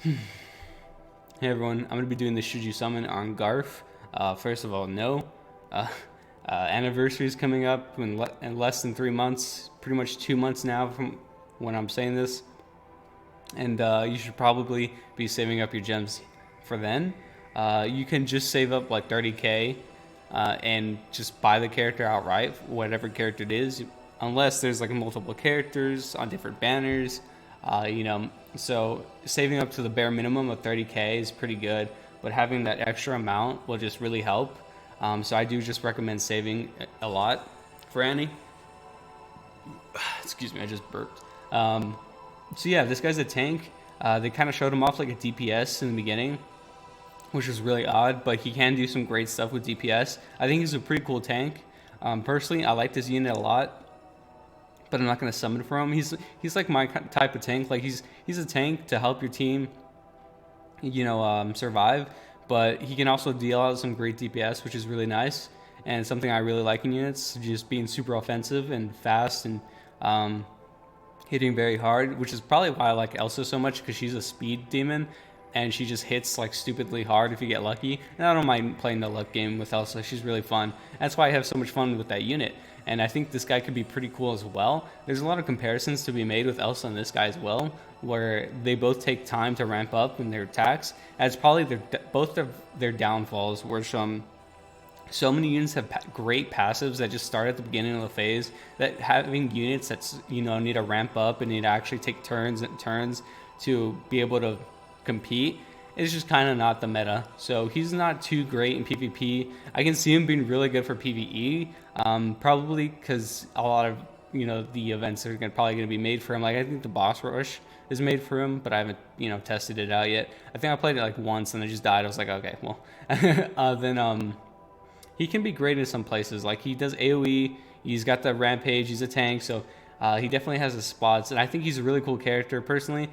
Hey everyone, I'm going to be doing the Should You Summon on Garf. First of all, no. Uh, Anniversary is coming up in less than 3 months, pretty much 2 months now from when I'm saying this. And you should probably be saving up your gems for then. You can just save up like 30k and just buy the character outright, whatever character it is, unless there's like multiple characters on different banners. So saving up to the bare minimum of 30k is pretty good, but having that extra amount will just really help. So I do just recommend saving a lot for Annie. Excuse me, I just burped. So yeah, this guy's a tank. They kind of showed him off like a DPS in the beginning, which was really odd, but he can do some great stuff with DPS. I think he's a pretty cool tank. Personally, I like this unit a lot, but I'm not going to summon for him. He's like my type of tank. Like he's a tank to help your team, survive, but he can also deal out some great DPS, which is really nice, and something I really like in units, just being super offensive and fast and hitting very hard, which is probably why I like Elsa so much, because she's a speed demon and she just hits like stupidly hard if you get lucky. And I don't mind playing the luck game with Elsa. She's really fun. That's why I have so much fun with that unit. And I think this guy could be pretty cool as well. There's a lot of comparisons to be made with Elsa and this guy as well, where they both take time to ramp up in their attacks. And it's probably both of their downfalls, where so many units have great passives that just start at the beginning of the phase, that having units that's need to ramp up and need to actually take turns and turns to be able to compete is just kind of not the meta. So he's not too great in PvP. I can see him being really good for PvE, probably because a lot of the events are probably going to be made for him. Like I think the boss rush is made for him, but I haven't tested it out yet. I think I played it like once and I just died. I was like, okay, well. Then he can be great in some places. Like he does AoE, he's got the rampage, he's a tank, so he definitely has his spots, and I think he's a really cool character personally.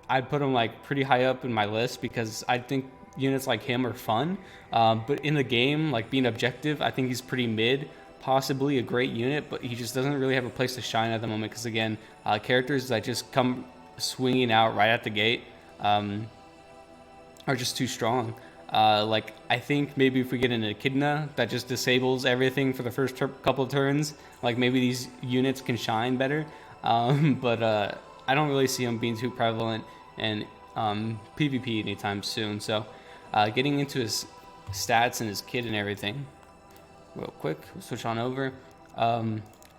I'd put him like pretty high up in my list because I think units like him are fun. But in the game, like being objective, I think he's pretty mid, possibly a great unit, but he just doesn't really have a place to shine at the moment because again, characters that just come swinging out right at the gate are just too strong. Like I think maybe if we get an Echidna that just disables everything for the first couple of turns, like maybe these units can shine better. But I don't really see them being too prevalent in PvP anytime soon. So getting into his stats and his kit and everything real quick, we'll switch on over.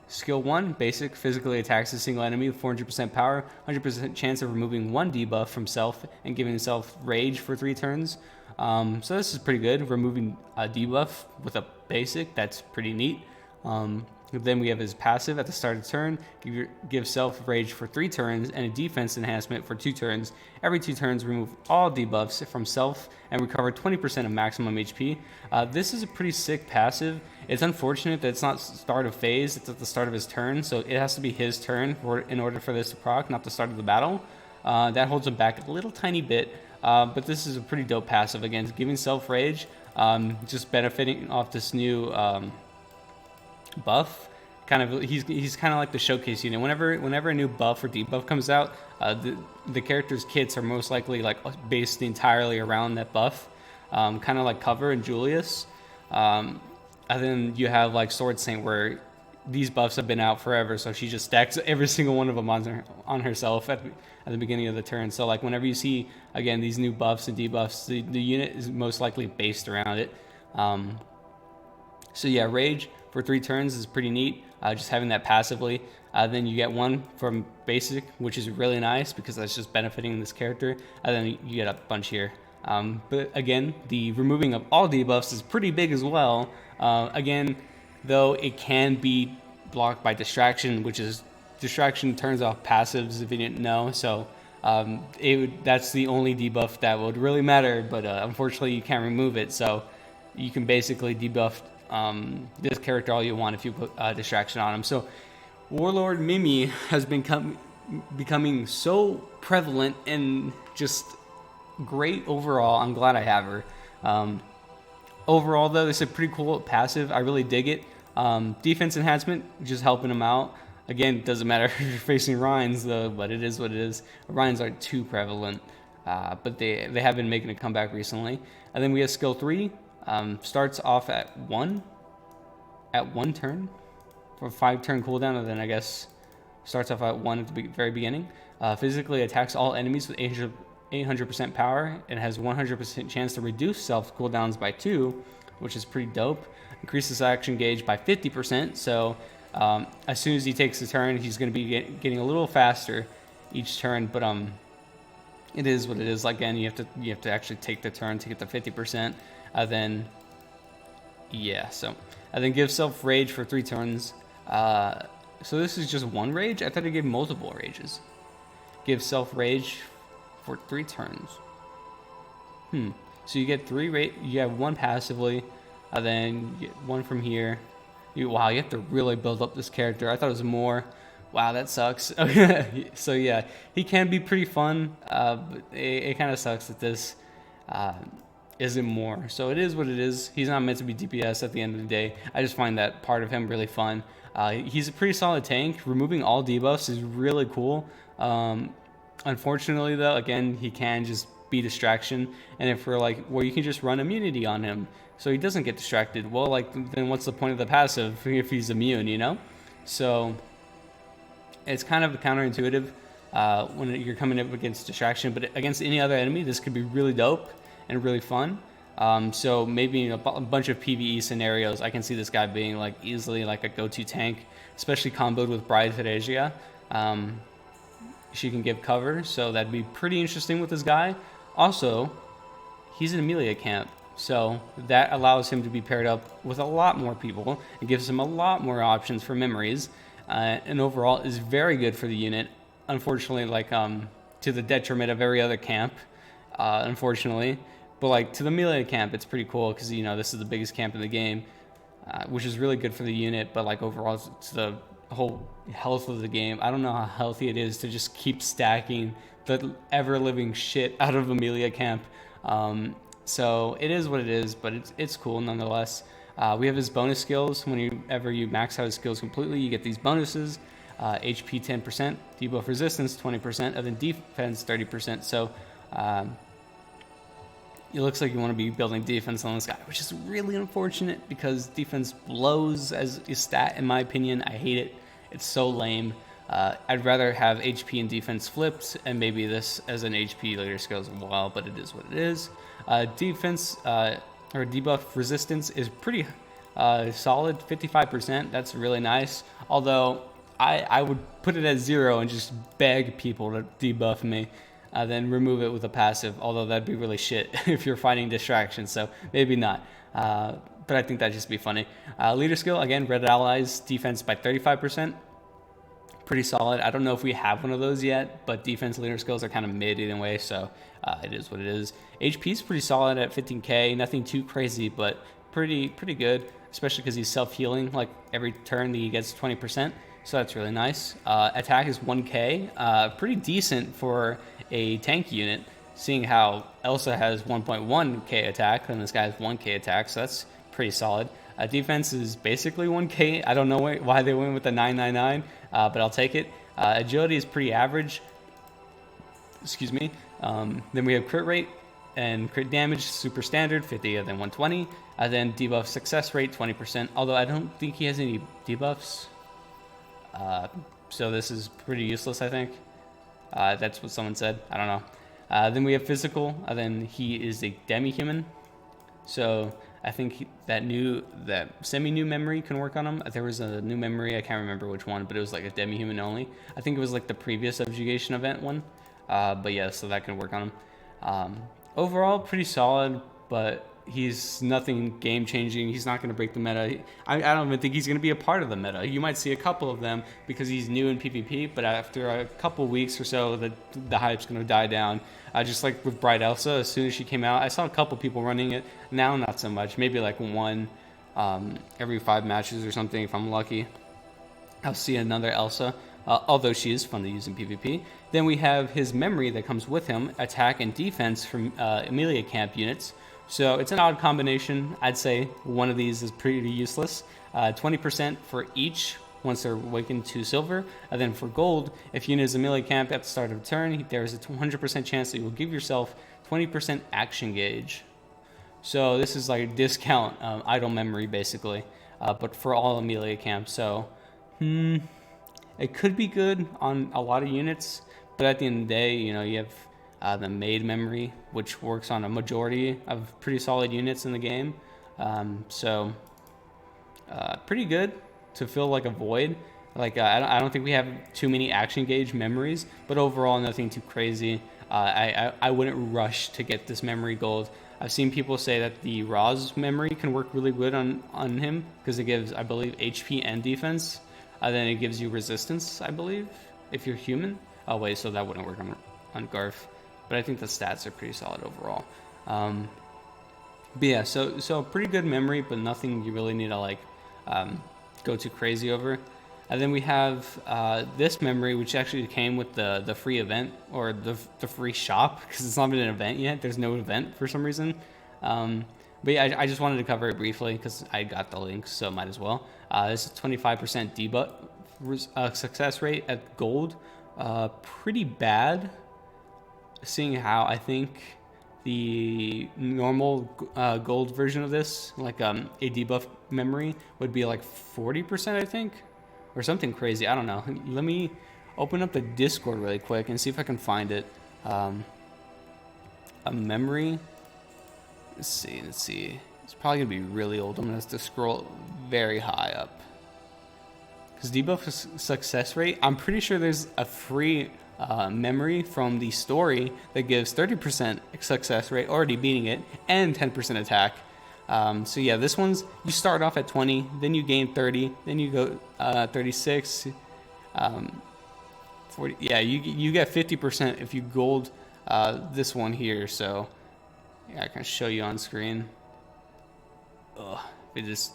Skill 1, basic, physically attacks a single enemy with 400% power, 100% chance of removing one debuff from self and giving himself rage for 3 turns. So this is pretty good, removing a debuff with a basic. That's pretty neat. Then we have his passive at the start of the turn, give self rage for 3 turns and a defense enhancement for 2 turns. Every 2 turns, remove all debuffs from self and recover 20% of maximum HP. This is a pretty sick passive. It's unfortunate that it's not start of phase, it's at the start of his turn, so it has to be his turn in order for this to proc, not the start of the battle. That holds him back a little tiny bit, but this is a pretty dope passive. Again, giving self rage, just benefiting off this new buff. He's kind of like the showcase unit. Whenever a new buff or debuff comes out, the character's kits are most likely like based entirely around that buff, kind of like Cover and Julius. And then you have like Sword Saint, where these buffs have been out forever, so she just stacks every single one of them on herself at the beginning of the turn. So like whenever you see again these new buffs and debuffs, the unit is most likely based around it. So yeah, Rage for 3 turns is pretty neat, just having that passively. Then you get 1 from basic, which is really nice because that's just benefiting this character. And then you get a bunch here. But again, the removing of all debuffs is pretty big as well. Again, though it can be blocked by distraction, which is distraction turns off passives if you didn't know. So that's the only debuff that would really matter, but unfortunately you can't remove it. So you can basically debuff this character all you want if you put distraction on him. So Warlord Mimi has been becoming so prevalent and just great overall. I'm glad I have her. Overall though, this is a pretty cool passive. I really dig it. Defense enhancement, just helping him out. Again, it doesn't matter if you're facing Rhines though, but it is what it is. Rhines aren't too prevalent. but they have been making a comeback recently. And then we have skill 3, starts off at 1 turn for 5 turn cooldown, and then I guess starts off at 1 at the very beginning. Physically attacks all enemies with 800% power and has 100% chance to reduce self cooldowns by 2, which is pretty dope. Increases action gauge by 50%, so as soon as he takes a turn, he's going to be getting a little faster each turn, but it is what it is. Again, you have to actually take the turn to get the 50%. Then give self rage for 3 turns. So this is just 1 rage? I thought it gave multiple rages. Give self rage for 3 turns. So you get 3 rage. You have 1 passively, then you get 1 from here. Wow, you have to really build up this character. I thought it was more. Wow, that sucks. So yeah, he can be pretty fun, but it kind of sucks that this isn't more. So it is what it is. He's not meant to be DPS at the end of the day. I just find that part of him really fun. He's a pretty solid tank. Removing all debuffs is really cool. Unfortunately, though, again, he can just be distraction. And if we're like, well, you can just run immunity on him, so he doesn't get distracted. Well, then what's the point of the passive if he's immune, you know? So it's kind of counterintuitive when you're coming up against distraction, but against any other enemy, this could be really dope and really fun. So maybe in a bunch of PvE scenarios, I can see this guy being easily a go-to tank, especially comboed with Bride Theresia. She can give cover, so that'd be pretty interesting with this guy. Also, he's an Amelia camp, so that allows him to be paired up with a lot more people and gives him a lot more options for memories. And overall is very good for the unit. Unfortunately, to the detriment of every other camp, unfortunately. But to the Amelia camp, it's pretty cool because this is the biggest camp in the game, which is really good for the unit. But overall, it's the whole health of the game. I don't know how healthy it is to just keep stacking the ever living shit out of Amelia camp. So it is what it is, but it's cool nonetheless. We have his bonus skills. Whenever you max out his skills completely, you get these bonuses. HP 10%, debuff resistance 20%, and then defense 30%. So it looks like you want to be building defense on this guy, which is really unfortunate because defense blows as a stat, in my opinion. I hate it. It's so lame. I'd rather have HP and defense flipped, and maybe this as an HP later skill as well, but it is what it is. Defense or debuff resistance is pretty solid, 55%. That's really nice. Although I would put it at 0 and just beg people to debuff me, then remove it with a passive. Although that'd be really shit if you're fighting distractions. So maybe not. But I think that'd just be funny. Leader skill, again, red allies, defense by 35%. Pretty solid. I don't know if we have one of those yet, but defense leader skills are kind of mid anyway, so it is what it is. HP is pretty solid at 15k. Nothing too crazy, but pretty good, especially because he's self-healing. Every turn he gets 20%, so that's really nice. Attack is 1k. Pretty decent for a tank unit, seeing how Elsa has 1.1k attack and this guy has 1k attack, so that's pretty solid. Defense is basically 1k. I don't know why they went with the 999, but I'll take it. Agility is pretty average. Excuse me. Then we have crit rate and crit damage, super standard, 50 and then 120. Then debuff success rate, 20%. Although I don't think he has any debuffs. So this is pretty useless, I think. That's what someone said. I don't know. Then we have physical. Then he is a demi-human. So I think that semi-new memory can work on him. There was a new memory, I can't remember which one, but it was a demi-human only. I think it was the previous subjugation event one. But yeah, so that can work on him. Overall, pretty solid, but he's nothing game-changing. He's not going to break the meta. I don't even think he's going to be a part of the meta. You might see a couple of them because he's new in PvP, but after a couple weeks or so, the hype's going to die down. Just like with Bright Elsa, as soon as she came out, I saw a couple people running it. Now, not so much. Maybe one every 5 matches or something if I'm lucky. I'll see another Elsa, although she is fun to use in PvP. Then we have his memory that comes with him, attack and defense from Amelia camp units. So it's an odd combination. I'd say one of these is pretty useless. 20% for each once they're awakened to silver. And then for gold, if unit is a melee camp at the start of a turn, there is a 100% chance that you will give yourself 20% action gauge. So this is like a discount idle memory basically, but for all melee camps. So it could be good on a lot of units, but at the end of the day, you know, you have the made memory, which works on a majority of pretty solid units in the game. So pretty good to fill like a void. Like I don't think we have too many action gauge memories, but overall nothing too crazy. I wouldn't rush to get this memory gold. I've seen people say that the Roz memory can work really good on him because it gives, I believe, HP and defense. Then it gives you resistance, I believe, if you're human. Oh wait, so that wouldn't work on Garf, but I think the stats are pretty solid overall. But yeah, so pretty good memory, but nothing you really need to like go too crazy over. And then we have this memory, which actually came with the free event, or the free shop, because it's not been an event yet. There's no event for some reason. But yeah, I just wanted to cover it briefly because I got the link, so might as well. This is 25% debuff success rate at gold. Pretty bad, seeing how I think the normal gold version of this, like a debuff memory, would be like 40%, I think. Or something crazy. I don't know. Let me open up the Discord really quick and see if I can find it. A memory. Let's see. It's probably going to be really old. I'm going to have to scroll very high up. Because debuff success rate, I'm pretty sure there's a free memory from the story that gives 30% success rate, already beating it, and 10% attack. So yeah, this one's, you start off at 20, then you gain 30, then you go 36, 40. Yeah, you get 50% if you gold this one here. So yeah, I can show you on screen. It just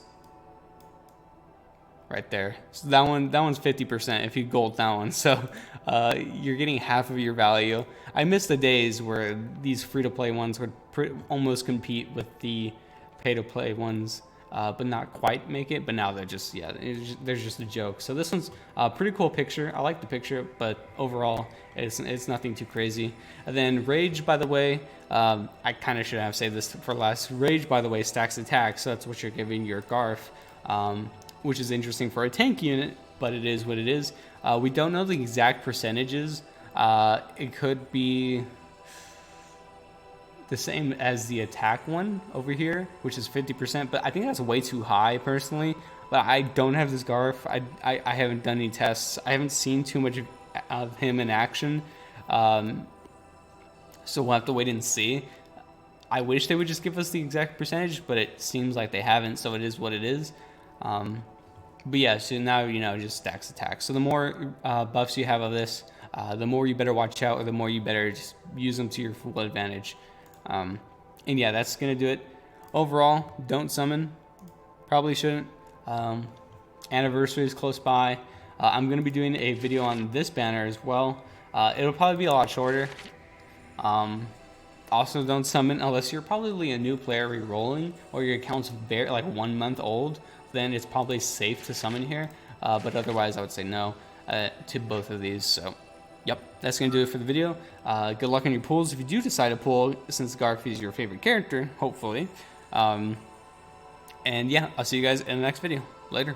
right there. So that one's 50% if you gold that one. So you're getting half of your value. I miss the days where these free-to-play ones would almost compete with the pay-to-play ones, but not quite make it. But now they're just, yeah, there's just a joke. So this one's a pretty cool picture. I like the picture, but overall it's nothing too crazy. And then Rage, by the way, I kind of should have saved this for last. Rage, by the way, stacks attack, so that's what you're giving your Garf, which is interesting for a tank unit, but it is what it is. We don't know the exact percentages. It could be the same as the attack one over here, which is 50%, but I think that's way too high personally. But I don't have this Garf. I haven't done any tests. I haven't seen too much of him in action, so we'll have to wait and see. I wish they would just give us the exact percentage, but it seems like they haven't, so it is what it is. But yeah, so now you know, just stacks attack. So the more buffs you have of this, the more you better watch out, or the more you better just use them to your full advantage. And yeah, that's gonna do it. Overall, don't summon. Probably shouldn't. Anniversary is close by. I'm gonna be doing a video on this banner as well. It'll probably be a lot shorter. Also, don't summon unless you're probably a new player re-rolling, or your account's very like 1 month old. Then it's probably safe to summon here. But otherwise, I would say no to both of these. So. Yep, that's going to do it for the video. Good luck on your pulls if you do decide to pull, since Garfield is your favorite character, hopefully. And yeah, I'll see you guys in the next video. Later.